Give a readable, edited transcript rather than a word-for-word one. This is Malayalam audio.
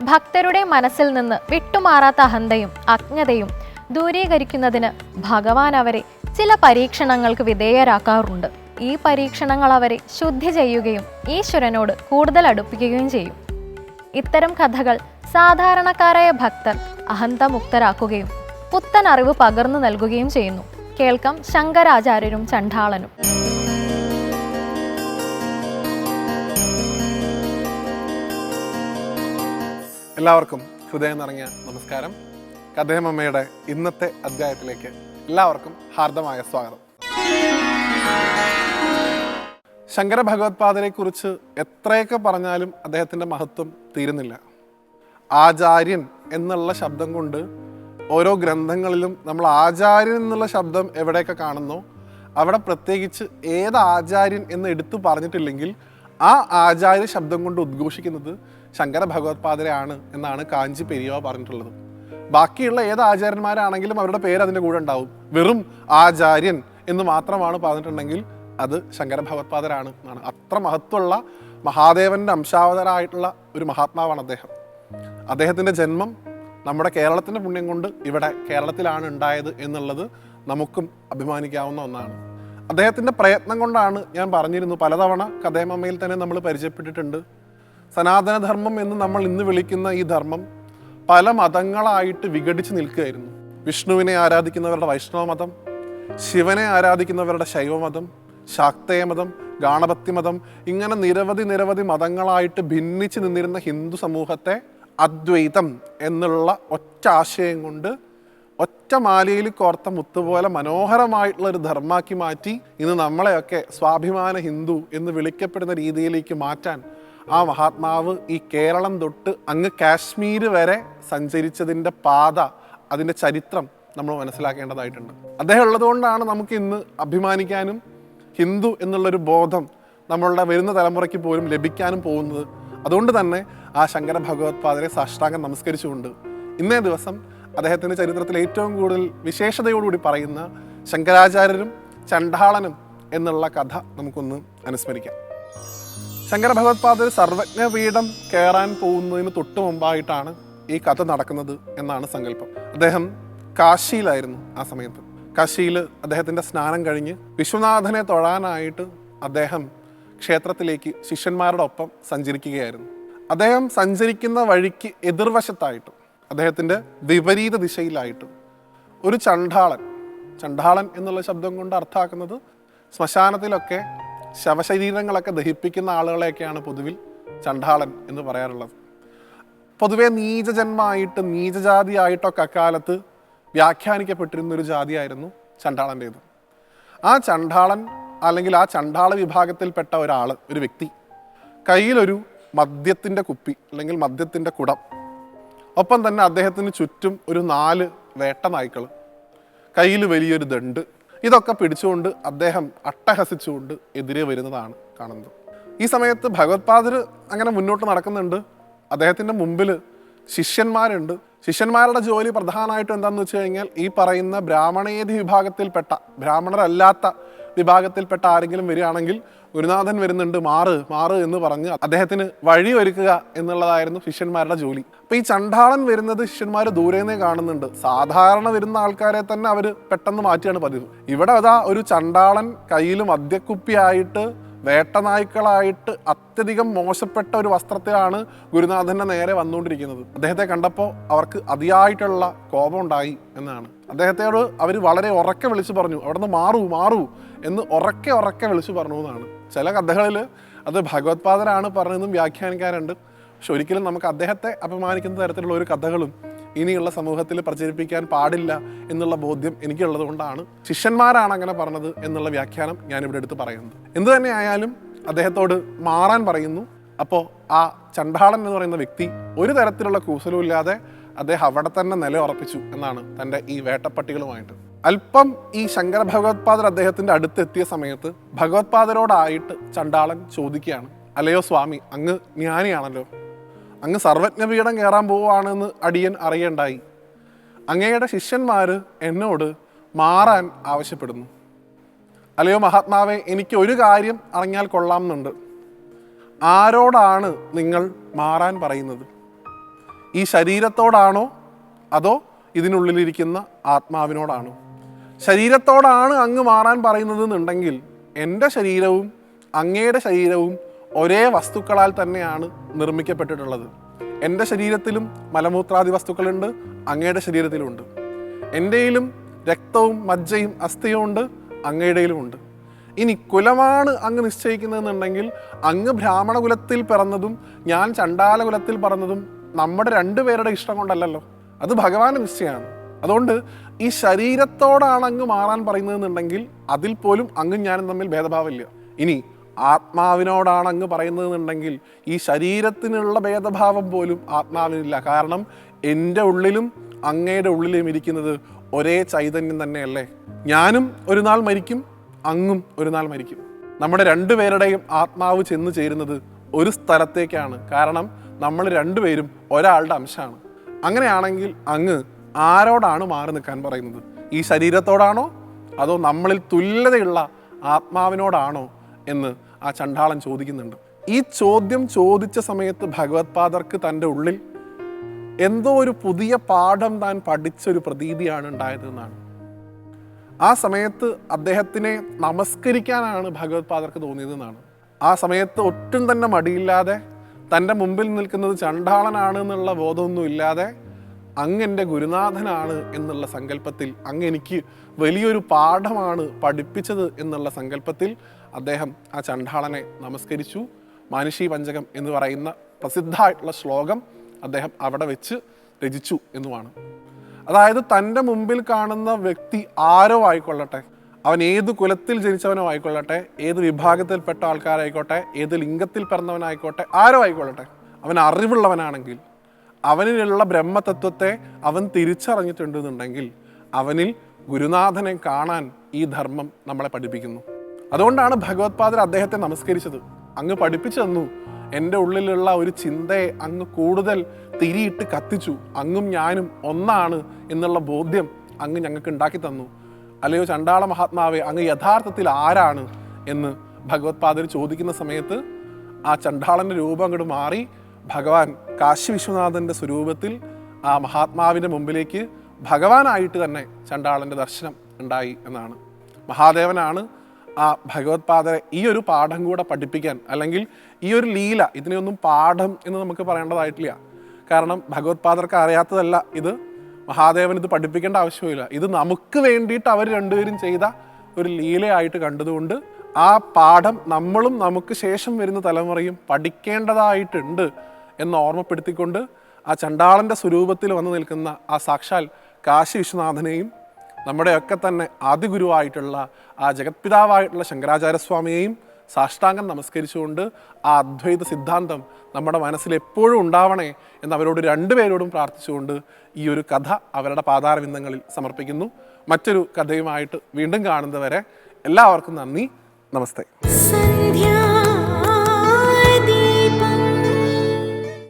ഭക്തരുടെ മനസ്സിൽ നിന്ന് വിട്ടുമാറാത്ത അഹന്തയും അജ്ഞതയും ദൂരീകരിക്കുന്നതിന് ഭഗവാൻ അവരെ ചില പരീക്ഷണങ്ങൾക്ക് വിധേയരാക്കാറുണ്ട്. ഈ പരീക്ഷണങ്ങൾ അവരെ ശുദ്ധി ചെയ്യുകയും ഈശ്വരനോട് കൂടുതൽ അടുപ്പിക്കുകയും ചെയ്യും. ഇത്തരം കഥകൾ സാധാരണക്കാരായ ഭക്തർ അഹന്തമുക്തരാക്കുകയും പുത്തൻ അറിവ് പകർന്നു നൽകുകയും ചെയ്യുന്നു. കേൾക്കാം ശങ്കരാചാര്യരും ചണ്ഡാളനും. എല്ലാവർക്കും ഹൃദയം നിറഞ്ഞ നമസ്കാരം. കഥേമമ്മയുടെ ഇന്നത്തെ അധ്യായത്തിലേക്ക് എല്ലാവർക്കും ഹാർദമായ സ്വാഗതം. ശങ്കര ഭഗവത്പാദരെ കുറിച്ച് എത്രയൊക്കെ പറഞ്ഞാലും അദ്ദേഹത്തിൻ്റെ മഹത്വം തീരുന്നില്ല. ആചാര്യൻ എന്നുള്ള ശബ്ദം കൊണ്ട് ഓരോ ഗ്രന്ഥങ്ങളിലും നമ്മൾ ആചാര്യൻ എന്നുള്ള ശബ്ദം എവിടെയൊക്കെ കാണുന്നോ അവിടെ പ്രത്യേകിച്ച് ഏത് ആചാര്യൻ എന്ന് എടുത്തു പറഞ്ഞിട്ടില്ലെങ്കിൽ ആ ആചാര്യ ശബ്ദം കൊണ്ട് ഉദ്ഘോഷിക്കുന്നത് ശങ്കര ഭഗവത്പാദരെയാണ് എന്നാണ് കാഞ്ചി പെരിയവ പറഞ്ഞിട്ടുള്ളത്. ബാക്കിയുള്ള ഏത് ആചാര്യന്മാരാണെങ്കിലും അവരുടെ പേര് അതിൻ്റെ കൂടെ ഉണ്ടാവും. വെറും ആചാര്യൻ എന്ന് മാത്രമാണ് പറഞ്ഞിട്ടുണ്ടെങ്കിൽ അത് ശങ്കര ഭഗവത്പാദരാണ് എന്നാണ്. അത്ര മഹത്വമുള്ള മഹാദേവൻ്റെ അംശാവതാരമായിട്ടുള്ള ഒരു മഹാത്മാവാണ് അദ്ദേഹം. അദ്ദേഹത്തിൻ്റെ ജന്മം നമ്മുടെ കേരളത്തിൻ്റെ പുണ്യം കൊണ്ട് ഇവിടെ കേരളത്തിലാണ് ഉണ്ടായത് എന്നുള്ളത് നമുക്കും അഭിമാനിക്കാവുന്ന ഒന്നാണ്. അദ്ദേഹത്തിൻ്റെ പ്രയത്നം കൊണ്ടാണ്, ഞാൻ പറഞ്ഞിരുന്നു പലതവണ കഥേമമ്മയിൽ തന്നെ നമ്മൾ പരിചയപ്പെട്ടിട്ടുണ്ട്, സനാതനധർമ്മം എന്ന് നമ്മൾ ഇന്ന് വിളിക്കുന്ന ഈ ധർമ്മം പല മതങ്ങളായിട്ട് വിഘടിച്ച് നിൽക്കുകയായിരുന്നു. വിഷ്ണുവിനെ ആരാധിക്കുന്നവരുടെ വൈഷ്ണവ മതം, ശിവനെ ആരാധിക്കുന്നവരുടെ ശൈവമതം, ശാക്തേയ മതം, ഗാണപത്യ മതം, ഇങ്ങനെ നിരവധി മതങ്ങളായിട്ട് ഭിന്നിച്ച് നിന്നിരുന്ന ഹിന്ദു സമൂഹത്തെ അദ്വൈതം എന്നുള്ള ഒറ്റ ആശയം കൊണ്ട് ഒറ്റ മാലയിൽ കോർത്ത മുത്തുപോലെ മനോഹരമായിട്ടുള്ള ഒരു ധർമ്മാക്കി മാറ്റി ഇന്ന് നമ്മളെയൊക്കെ സ്വാഭിമാന ഹിന്ദു എന്ന് വിളിക്കപ്പെടുന്ന രീതിയിലേക്ക് മാറ്റാൻ ആ മഹാത്മാവ് ഈ കേരളം തൊട്ട് അങ്ങ് കാശ്മീർ വരെ സഞ്ചരിച്ചതിൻ്റെ പാത, അതിൻ്റെ ചരിത്രം നമ്മൾ മനസ്സിലാക്കേണ്ടതായിട്ടുണ്ട്. അദ്ദേഹം ഉള്ളതുകൊണ്ടാണ് നമുക്ക് ഇന്ന് അഭിമാനിക്കാനും ഹിന്ദു എന്നുള്ളൊരു ബോധം നമ്മളുടെ വരുന്ന തലമുറയ്ക്ക് പോലും ലഭിക്കാനും പോകുന്നത്. അതുകൊണ്ട് തന്നെ ആ ശങ്കര ഭഗവത്പാദരെ സാഷ്ടാംഗം നമസ്കരിച്ചുകൊണ്ട് ഇന്നേ ദിവസം അദ്ദേഹത്തിൻ്റെ ചരിത്രത്തിൽ ഏറ്റവും കൂടുതൽ വിശേഷതയോടുകൂടി പറയുന്ന ശങ്കരാചാര്യരും ചണ്ഡാളനും എന്നുള്ള കഥ നമുക്കൊന്ന് അനുസ്മരിക്കാം. ശങ്കര ഭഗവത്പാദർ സർവജ്ഞപീഠം കയറാൻ പോകുന്നതിന് തൊട്ട് മുമ്പായിട്ടാണ് ഈ കഥ നടക്കുന്നത് എന്നാണ് സങ്കല്പം. അദ്ദേഹം കാശിയിലായിരുന്നു ആ സമയത്ത്. കാശിയിൽ അദ്ദേഹത്തിൻ്റെ സ്നാനം കഴിഞ്ഞ് വിശ്വനാഥനെ തൊഴാനായിട്ട് അദ്ദേഹം ക്ഷേത്രത്തിലേക്ക് ശിഷ്യന്മാരുടെ ഒപ്പം സഞ്ചരിക്കുകയായിരുന്നു. അദ്ദേഹം സഞ്ചരിക്കുന്ന വഴിക്ക് എതിർവശത്തായിട്ട്, അദ്ദേഹത്തിൻ്റെ വിപരീത ദിശയിലായിട്ട് ഒരു ചണ്ഡാളൻ എന്നുള്ള ശബ്ദം കൊണ്ട് അർത്ഥാക്കുന്നത് ശ്മശാനത്തിലൊക്കെ ശവശരീരങ്ങളൊക്കെ ദഹിപ്പിക്കുന്ന ആളുകളെയൊക്കെയാണ് പൊതുവിൽ ചണ്ഡാളൻ എന്ന് പറയാറുള്ളത്. പൊതുവെ നീചജന്മായിട്ട് നീചജാതിയായിട്ടൊക്കെ അക്കാലത്ത് വ്യാഖ്യാനിക്കപ്പെട്ടിരുന്നൊരു ജാതിയായിരുന്നു ചണ്ഡാളൻ്റേത്. ആ ചണ്ഡാളൻ അല്ലെങ്കിൽ ആ ചണ്ഡാള വിഭാഗത്തിൽപ്പെട്ട ഒരു വ്യക്തി കയ്യിലൊരു മദ്യത്തിൻ്റെ കുപ്പി അല്ലെങ്കിൽ മദ്യത്തിൻ്റെ കുടം, ഒപ്പം തന്നെ അദ്ദേഹത്തിന് ചുറ്റും ഒരു 4 വേട്ട നായ്ക്കൾ, കയ്യിൽ വലിയൊരു ദണ്ട്, ഇതൊക്കെ പിടിച്ചുകൊണ്ട് അദ്ദേഹം അട്ടഹസിച്ചുകൊണ്ട് എതിരെ വരുന്നതാണ് കാണുന്നത്. ഈ സമയത്ത് ഭഗവത്പാദർ അങ്ങനെ മുന്നോട്ട് നടക്കുന്നുണ്ട്. അദ്ദേഹത്തിൻ്റെ മുമ്പിൽ ശിഷ്യന്മാരുണ്ട്. ശിഷ്യന്മാരുടെ ജോലി പ്രധാനമായിട്ടും എന്താണെന്ന് വെച്ച് കഴിഞ്ഞാൽ ഈ പറയുന്ന ബ്രാഹ്മണേതി വിഭാഗത്തിൽപ്പെട്ട, ബ്രാഹ്മണരല്ലാത്ത വിഭാഗത്തിൽപ്പെട്ട ആരെങ്കിലും വരികയാണെങ്കിൽ ഗുരുനാഥൻ വരുന്നുണ്ട്, മാറ് എന്ന് പറഞ്ഞ് അദ്ദേഹത്തിന് വഴി ഒരുക്കുക എന്നുള്ളതായിരുന്നു ശിഷ്യന്മാരുടെ ജോലി. അപ്പൊ ഈ ചണ്ഡാളൻ വരുന്നത് ശിഷ്യന്മാർ ദൂരേന്നേ കാണുന്നുണ്ട്. സാധാരണ വരുന്ന ആൾക്കാരെ തന്നെ അവർ പെട്ടെന്ന് മാറ്റിയാണ് പതിവ്. ഇവിടെ അതാ ഒരു ചണ്ഡാളൻ കയ്യിൽ മദ്യക്കുപ്പിയായിട്ട് വേട്ടനായ്ക്കളായിട്ട് അത്യധികം മോശപ്പെട്ട ഒരു വസ്ത്രത്തിലാണ് ഗുരുനാഥൻ്റെ നേരെ വന്നുകൊണ്ടിരിക്കുന്നത്. അദ്ദേഹത്തെ കണ്ടപ്പോൾ അവർക്ക് അതിയായിട്ടുള്ള കോപം ഉണ്ടായി എന്നാണ്. അദ്ദേഹത്തോട് അവർ വളരെ ഉറക്കെ വിളിച്ചു പറഞ്ഞു, അവിടെ നിന്ന് മാറൂ എന്ന് ഉറക്കെ വിളിച്ചു പറഞ്ഞു എന്നാണ്. ചില കഥകളിൽ അത് ഭഗവത്പാദരാണ് പറഞ്ഞതെന്നും വ്യാഖ്യാനിക്കാറുണ്ട്. പക്ഷെ ഒരിക്കലും നമുക്ക് അദ്ദേഹത്തെ അപമാനിക്കുന്ന തരത്തിലുള്ള ഒരു കഥകളും ഇനിയുള്ള സമൂഹത്തിൽ പ്രചരിപ്പിക്കാൻ പാടില്ല എന്നുള്ള ബോധ്യം എനിക്കുള്ളത് കൊണ്ടാണ് ശിഷ്യന്മാരാണ് അങ്ങനെ പറഞ്ഞത് എന്നുള്ള വ്യാഖ്യാനം ഞാനിവിടെ എടുത്ത് പറയുന്നത്. എന്തു തന്നെ ആയാലും അദ്ദേഹത്തോട് മാറാൻ പറയുന്നു. അപ്പോൾ ആ ചണ്ഡാളൻ എന്ന് പറയുന്ന വ്യക്തി ഒരു തരത്തിലുള്ള കൂസലും ഇല്ലാതെ അദ്ദേഹം അവിടെ തന്നെ നിലയുറപ്പിച്ചു എന്നാണ് തൻ്റെ ഈ വേട്ടപ്പട്ടികളുമായിട്ട്. അല്പം ഈ ശങ്കര ഭഗവത്പാദർ അദ്ദേഹത്തിൻ്റെ അടുത്തെത്തിയ സമയത്ത് ഭഗവത്പാദരോടായിട്ട് ചണ്ഡാളൻ ചോദിക്കുകയാണ്, അല്ലയോ സ്വാമി, അങ്ങ് ജ്ഞാനിയാണല്ലോ, അങ്ങ് സർവജ്ഞപീഠം കയറാൻ പോവുകയാണെന്ന് അടിയൻ അറിയണ്ടായി. അങ്ങയുടെ ശിഷ്യന്മാർ എന്നോട് മാറാൻ ആവശ്യപ്പെടുന്നു. അല്ലയോ മഹാത്മാവേ, എനിക്ക് ഒരു കാര്യം അറിഞ്ഞാൽ കൊള്ളാമെന്നുണ്ട്. ആരോടാണ് നിങ്ങൾ മാറാൻ പറയുന്നത്? ഈ ശരീരത്തോടാണോ അതോ ഇതിനുള്ളിലിരിക്കുന്ന ആത്മാവിനോടാണോ? ശരീരത്തോടാണ് അങ്ങ് മാറാൻ പറയുന്നത് എന്നുണ്ടെങ്കിൽ എൻ്റെ ശരീരവും അങ്ങയുടെ ശരീരവും ഒരേ വസ്തുക്കളാൽ തന്നെയാണ് നിർമ്മിക്കപ്പെട്ടിട്ടുള്ളത്. എൻ്റെ ശരീരത്തിലും മലമൂത്രാദി വസ്തുക്കളുണ്ട്, അങ്ങയുടെ ശരീരത്തിലുമുണ്ട്. എൻ്റെയിലും രക്തവും മജ്ജയും അസ്ഥിയും ഉണ്ട്, അങ്ങയുടെയിലും ഉണ്ട്. ഇനി കുലമാണ് അങ്ങ് നിശ്ചയിക്കുന്നതെന്നുണ്ടെങ്കിൽ അങ്ങ് ബ്രാഹ്മണ കുലത്തിൽ പിറന്നതും ഞാൻ ചണ്ടാല കുലത്തിൽ പിറന്നതും നമ്മുടെ രണ്ടുപേരുടെ ഇഷ്ടം കൊണ്ടല്ലല്ലോ, അത് ഭഗവാന്റെ നിശ്ചയമാണ്. അതുകൊണ്ട് ഈ ശരീരത്തോടാണ് അങ്ങ് മാറാൻ പറയുന്നതെന്നുണ്ടെങ്കിൽ അതിൽ പോലും അങ്ങും ഞാനും തമ്മിൽ ഭേദഭാവമില്ല. ഇനി ആത്മാവിനോടാണ് അങ്ങ് പറയുന്നതെന്നുണ്ടെങ്കിൽ ഈ ശരീരത്തിനുള്ള ഭേദഭാവം പോലും ആത്മാവിനില്ല. കാരണം എൻ്റെ ഉള്ളിലും അങ്ങയുടെ ഉള്ളിലും ഇരിക്കുന്നത് ഒരേ ചൈതന്യം തന്നെയല്ലേ. ഞാനും ഒരു നാൾ മരിക്കും, അങ്ങും ഒരു നാൾ മരിക്കും. നമ്മുടെ രണ്ടുപേരുടെയും ആത്മാവ് ചെന്ന് ചേരുന്നത് ഒരു സ്ഥലത്തേക്കാണ്. കാരണം നമ്മൾ രണ്ടുപേരും ഒരാളുടെ അംശമാണ്. അങ്ങനെയാണെങ്കിൽ അങ്ങ് ആരോടാണ് മാറി നിൽക്കാൻ പറയുന്നത്? ഈ ശരീരത്തോടാണോ അതോ നമ്മളിൽ തുല്യതയുള്ള ആത്മാവിനോടാണോ എന്ന് ആ ചണ്ഡാളൻ ചോദിക്കുന്നുണ്ട്. ഈ ചോദ്യം ചോദിച്ച സമയത്ത് ഭഗവത്പാദർക്ക് തൻ്റെ ഉള്ളിൽ എന്തോ ഒരു പുതിയ പാഠം താൻ പഠിച്ചൊരു പ്രതീതിയാണ് ഉണ്ടായതെന്നാണ്. ആ സമയത്ത് അദ്ദേഹത്തിനെ നമസ്കരിക്കാനാണ് ഭഗവത്പാദർക്ക് തോന്നിയതെന്നാണ്. ആ സമയത്ത് ഒട്ടും തന്നെ മടിയില്ലാതെ തൻ്റെ മുമ്പിൽ നിൽക്കുന്നത് ചണ്ഡാളനാണ് എന്നുള്ള ബോധമൊന്നും ഇല്ലാതെ അങ്ങ് എൻ്റെ ഗുരുനാഥനാണ് എന്നുള്ള സങ്കല്പത്തിൽ, അങ്ങ് എനിക്ക് വലിയൊരു പാഠമാണ് പഠിപ്പിച്ചത് എന്നുള്ള സങ്കല്പത്തിൽ അദ്ദേഹം ആ ചണ്ഡാളനെ നമസ്കരിച്ചു. മാനുഷി പഞ്ചകം എന്ന് പറയുന്ന പ്രസിദ്ധമായിട്ടുള്ള ശ്ലോകം അദ്ദേഹം അവിടെ വെച്ച് രചിച്ചു എന്നുമാണ്. അതായത് തൻ്റെ മുമ്പിൽ കാണുന്ന വ്യക്തി ആരോ ആയിക്കൊള്ളട്ടെ, അവൻ ഏത് കുലത്തിൽ ജനിച്ചവനോ ആയിക്കൊള്ളട്ടെ, ഏത് വിഭാഗത്തിൽപ്പെട്ട ആൾക്കാരായിക്കോട്ടെ, ഏത് ലിംഗത്തിൽ പിറന്നവനായിക്കോട്ടെ, ആരോ ആയിക്കൊള്ളട്ടെ, അവൻ അറിവുള്ളവനാണെങ്കിൽ, അവനിലുള്ള ബ്രഹ്മതത്വത്തെ അവൻ തിരിച്ചറിഞ്ഞിട്ടുണ്ടെന്നുണ്ടെങ്കിൽ അവനിൽ ഗുരുനാഥനെ കാണാൻ ഈ ധർമ്മം നമ്മളെ പഠിപ്പിക്കുന്നു. അതുകൊണ്ടാണ് ഭഗവത്പാദർ അദ്ദേഹത്തെ നമസ്കരിച്ചത്. അങ്ങ് പഠിപ്പിച്ചു തന്നു, എൻ്റെ ഉള്ളിലുള്ള ഒരു ചിന്തയെ അങ്ങ് കൂടുതൽ തിരിയിട്ട് കത്തിച്ചു. അങ്ങും ഞാനും ഒന്നാണ് എന്നുള്ള ബോധ്യം അങ്ങ് ഞങ്ങൾക്ക് ഉണ്ടാക്കി തന്നു. അല്ലയോ ചണ്ഡാള മഹാത്മാവേ, അങ്ങ് യഥാർത്ഥത്തിൽ ആരാണ് എന്ന് ഭഗവത്പാദർ ചോദിക്കുന്ന സമയത്ത് ആ ചണ്ഡാളൻ്റെ രൂപം അങ്ങോട്ട് മാറി ഭഗവാൻ കാശി വിശ്വനാഥൻ്റെ സ്വരൂപത്തിൽ ആ മഹാത്മാവിൻ്റെ മുമ്പിലേക്ക് ഭഗവാനായിട്ട് തന്നെ ചണ്ഡാളൻ്റെ ദർശനം ഉണ്ടായി എന്നാണ്. മഹാദേവനാണ് ആ ഭഗവത്പാദരെ ഈ ഒരു പാഠം കൂടെ പഠിപ്പിക്കാൻ, അല്ലെങ്കിൽ ഈ ഒരു ലീല, ഇതിനെയൊന്നും പാഠം എന്ന് നമുക്ക് പറയേണ്ടതായിട്ടില്ല. കാരണം ഭഗവത്പാദർക്ക് അറിയാത്തതല്ല ഇത്, മഹാദേവൻ ഇത് പഠിപ്പിക്കേണ്ട ആവശ്യമില്ല. ഇത് നമുക്ക് വേണ്ടിയിട്ട് അവർ രണ്ടുപേരും ചെയ്ത ഒരു ലീലയായിട്ട് കണ്ടതുകൊണ്ട് ആ പാഠം നമ്മളും നമുക്ക് ശേഷം വരുന്ന തലമുറയും പഠിക്കേണ്ടതായിട്ടുണ്ട് എന്ന് ഓർമ്മപ്പെടുത്തിക്കൊണ്ട് ആ ചണ്ഡാളൻ്റെ സ്വരൂപത്തിൽ വന്നു നിൽക്കുന്ന ആ സാക്ഷാൽ കാശി വിശ്വനാഥനെയും നമ്മുടെയൊക്കെ തന്നെ ആദിഗുരുവായിട്ടുള്ള ആ ജഗത്പിതാവായിട്ടുള്ള ശങ്കരാചാര്യസ്വാമിയെയും സാഷ്ടാംഗം നമസ്കരിച്ചുകൊണ്ട് ആ അദ്വൈത സിദ്ധാന്തം നമ്മുടെ മനസ്സിൽ എപ്പോഴും ഉണ്ടാവണേ എന്ന് അവരോട് രണ്ടുപേരോടും പ്രാർത്ഥിച്ചുകൊണ്ട് ഈ ഒരു കഥ അവരുടെ പാതാരവിന്ദങ്ങളിൽ സമർപ്പിക്കുന്നു. മറ്റൊരു കഥയുമായിട്ട് വീണ്ടും കാണുന്നവരെ എല്ലാവർക്കും നന്ദി, നമസ്തേ.